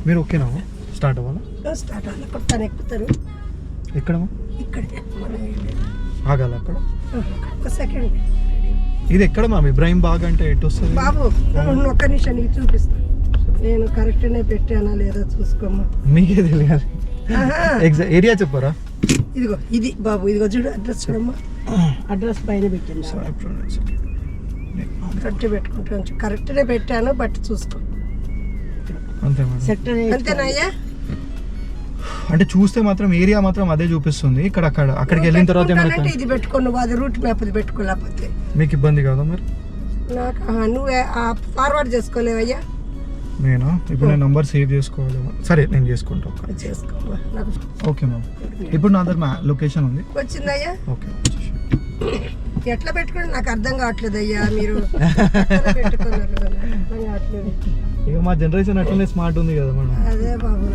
మీరు ఓకేనా స్టార్ట్ అవ్వాలా? స్టార్ట్ అవ్వాలి. కొత్త ఎక్కుతారు. ఎక్కడమ్మా? ఇక్కడే ఆగాల అక్కడ ఒక సెకండ్. ఇది ఎక్కడ మ్యామ్? ఇబ్రాహీం బాగ్ అంటే ఎటు వస్తుంది బాబు ఒక్క నిమిషం నీకు చూపిస్తా. నేను కరెక్ట్నే పెట్టానా లేదా చూసుకోమ్మా. మీకే తెలియాలి. ఏరియా చెప్పారా? ఇదిగో ఇది బాబు, ఇదిగో చూడు అడ్రస్ చూడమ్మా. అడ్రస్ పైన పెట్టాను. కరెక్ట్ పెట్టుకుంటాను. కరెక్ట్నే పెట్టాను, బట్ చూసుకో. అంతే అంతేనయ్యా? అంటే చూస్తే మాత్రం ఏరియా మాత్రం అదే చూపిస్తుంది. ఇక్కడ అక్కడికి వెళ్ళిన తర్వాత ఇది పెట్టుకోను, అది రూట్ మ్యాప్ అది పెట్టుకోలేకపోతే మీకు ఇబ్బంది కాదా మరి? నాకు నువ్వు ఫార్వర్డ్ చేసుకోలేవయ్యా? నేను ఇప్పుడు నేను నంబర్ సేవ్ చేసుకోవాలి. సరే నేను చేసుకుంటా. చేసుకోమా. నాకు ఓకే మ్యామ్. ఇప్పుడు నా దగ్గర లొకేషన్ ఉంది. వచ్చిందయ్యా? ఓకే. ఎట్లా పెట్టుకోండి నాకు అర్థం కావట్లేదు అయ్యా. మీరు పెట్టుకున్నారు అర్థం కావట్లేదు. ఇక మా జనరేషన్ అట్లనే స్మార్ట్ ఉంది కదా మేడం. అదే బాబు.